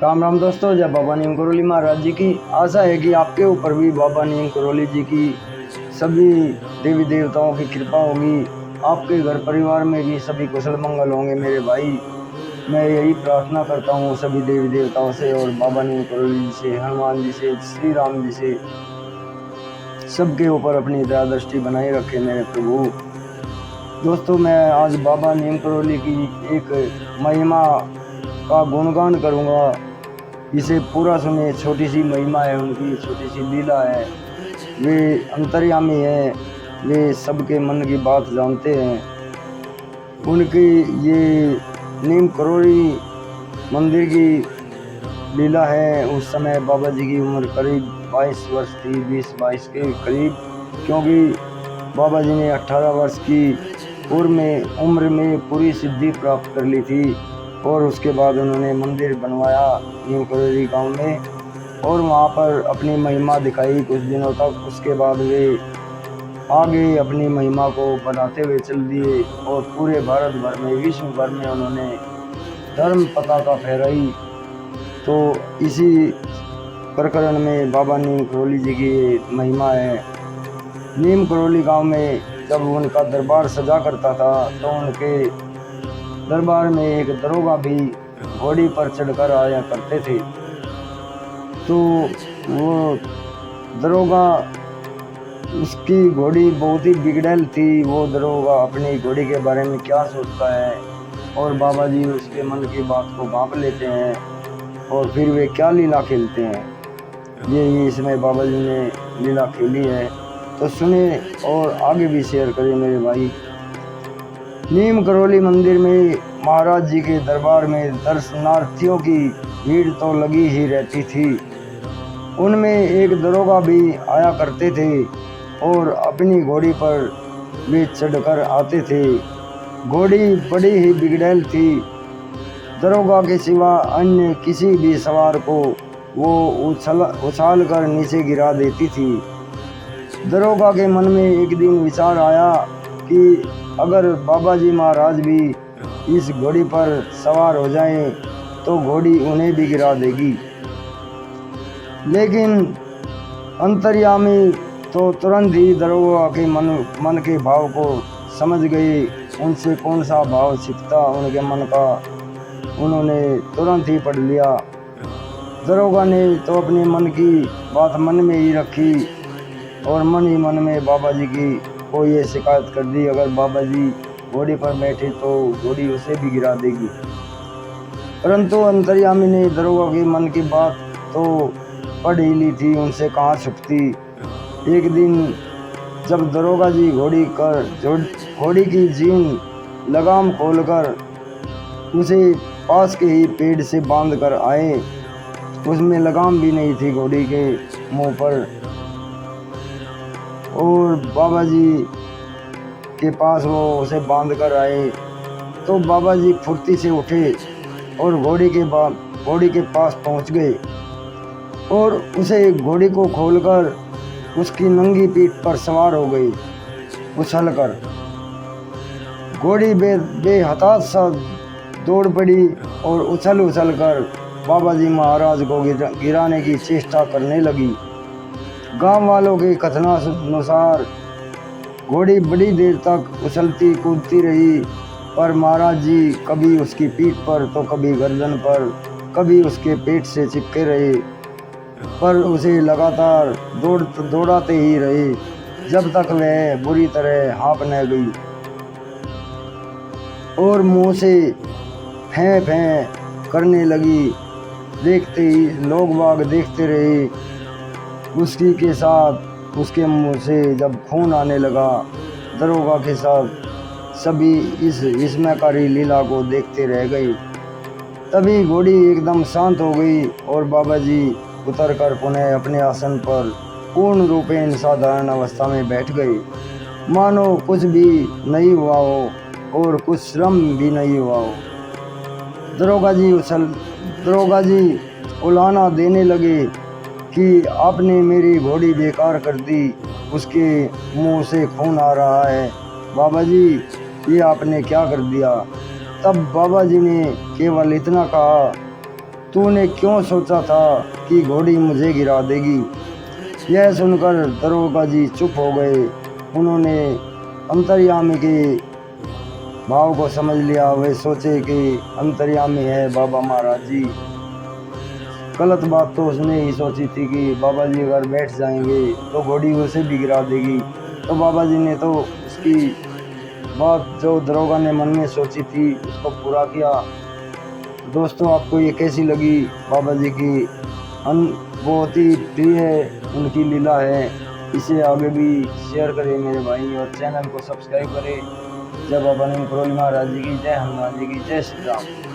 राम राम दोस्तों, जय बाबा नीम करोली महाराज जी की। आशा है कि आपके ऊपर भी बाबा नीम करोली जी की सभी देवी देवताओं की कृपा होगी। आपके घर परिवार में भी सभी कुशल मंगल होंगे मेरे भाई। मैं यही प्रार्थना करता हूँ सभी देवी देवताओं से और बाबा नीम करोली जी से, हनुमान जी से, श्री राम जी से, सबके ऊपर अपनी दया दृष्टि बनाए रखे मेरे प्रभु। दोस्तों, मैं आज बाबा नीम करोली की एक महिमा का गुणगान करूँगा। इसे पूरा सुनिए। छोटी सी महिमा है उनकी, छोटी सी लीला है। वे अंतर्यामी है, वे सबके मन की बात जानते हैं। उनकी ये नीम करोली मंदिर की लीला है। उस समय बाबा जी की उम्र करीब 22 वर्ष थी, 20-22 के करीब, क्योंकि बाबा जी ने 18 वर्ष की उम्र में पूरी सिद्धि प्राप्त कर ली थी। और उसके बाद उन्होंने मंदिर बनवाया नीम करोली गाँव में और वहाँ पर अपनी महिमा दिखाई कुछ दिनों तक। उसके बाद वे आगे अपनी महिमा को बढ़ाते हुए चल दिए और पूरे भारत भर में, विश्व भर में उन्होंने धर्म पताका फहराई। तो इसी प्रकरण में बाबा नीम करोली जी की महिमा है। नीम करोली गांव में जब उनका दरबार सजा करता था तो उनके दरबार में एक दरोगा भी घोड़ी पर चढ़कर आया करते थे। तो वो दरोगा, उसकी घोड़ी बहुत ही बिगड़ैल थी। वो दरोगा अपनी घोड़ी के बारे में क्या सोचता है और बाबा जी उसके मन की बात को भांप लेते हैं और फिर वे क्या लीला खेलते हैं, ये इसमें बाबा जी ने लीला खेली है। तो सुने और आगे भी शेयर करें मेरे भाई। नीम करोली मंदिर में महाराज जी के दरबार में दर्शनार्थियों की भीड़ तो लगी ही रहती थी। उनमें एक दरोगा भी आया करते थे और अपनी घोड़ी पर वे चढ़कर आते थे। घोड़ी बड़ी ही बिगड़ैल थी। दरोगा के सिवा अन्य किसी भी सवार को वो उछाल कर नीचे गिरा देती थी। दरोगा के मन में एक दिन विचार आया कि अगर बाबा जी महाराज भी इस घोड़ी पर सवार हो जाएं तो घोड़ी उन्हें भी गिरा देगी। लेकिन अंतर्यामी तो तुरंत ही दरोगा के मन के भाव को समझ गए। उनसे कौन सा भाव छिपता उनके मन का, उन्होंने तुरंत ही पढ़ लिया। दरोगा ने तो अपने मन की बात मन में ही रखी और मन ही मन में बाबा जी की को ये शिकायत कर दी, अगर बाबा जी घोड़ी पर बैठे तो घोड़ी उसे भी गिरा देगी। परंतु अंतर्यामी ने दरोगा के मन की बात तो पढ़ ही ली थी, उनसे कहाँ छुपती। एक दिन जब दरोगा जी घोड़ी की जीन लगाम खोलकर उसे पास के ही पेड़ से बांध कर आए, उसमें लगाम भी नहीं थी घोड़ी के मुंह पर, और बाबा जी के पास वो उसे बांध कर आए। तो बाबा जी फुर्ती से उठे और घोड़ी के पास पहुंच गए और उसे घोड़ी को खोलकर उसकी नंगी पीठ पर सवार हो गई उछलकर। घोड़ी बेहताश सा दौड़ पड़ी और उछल कर बाबा जी महाराज को गिराने की चेष्टा करने लगी। गांव वालों के कथनानुसार घोड़ी बड़ी देर तक उछलती कूदती रही, पर महाराज जी कभी उसकी पीठ पर तो कभी गर्दन पर, कभी उसके पेट से चिपके रहे, पर उसे लगातार दौड़ाते ही रहे जब तक वह बुरी तरह हाँफ न गई और मुंह से फें फें करने लगी। देखते ही लोग बाग देखते रहे। उसकी के साथ उसके मुंह से जब खून आने लगा, दरोगा के साथ सभी इस विस्मयकारी लीला को देखते रह गए। तभी घोड़ी एकदम शांत हो गई और बाबा जी उतरकर पुनः अपने आसन पर पूर्ण रूपेण साधारण अवस्था में बैठ गए, मानो कुछ भी नहीं हुआ हो और कुछ श्रम भी नहीं हुआ हो। दरोगा जी उलाहना देने लगे कि आपने मेरी घोड़ी बेकार कर दी, उसके मुंह से खून आ रहा है। बाबा जी, ये आपने क्या कर दिया? तब बाबा जी ने केवल इतना कहा तूने क्यों सोचा था कि घोड़ी मुझे गिरा देगी। यह सुनकर दरोगा जी चुप हो गए। उन्होंने अंतर्यामी के भाव को समझ लिया। वे सोचे कि अंतर्यामी है बाबा महाराज जी। गलत बात तो उसने ही सोची थी कि बाबा जी अगर बैठ जाएंगे तो घोड़ी उसे भी गिरा देगी। तो बाबा जी ने तो उसकी बात जो दरोगा ने मन में सोची थी उसको पूरा किया। दोस्तों, आपको ये कैसी लगी बाबा जी की बहुत ही प्रिय उनकी लीला है। इसे आगे भी शेयर करें मेरे भाई और चैनल को सब्सक्राइब करें। जय बाबा नीम करोली महाराज जी की जय, हनुमान जी की जय, श्री राम।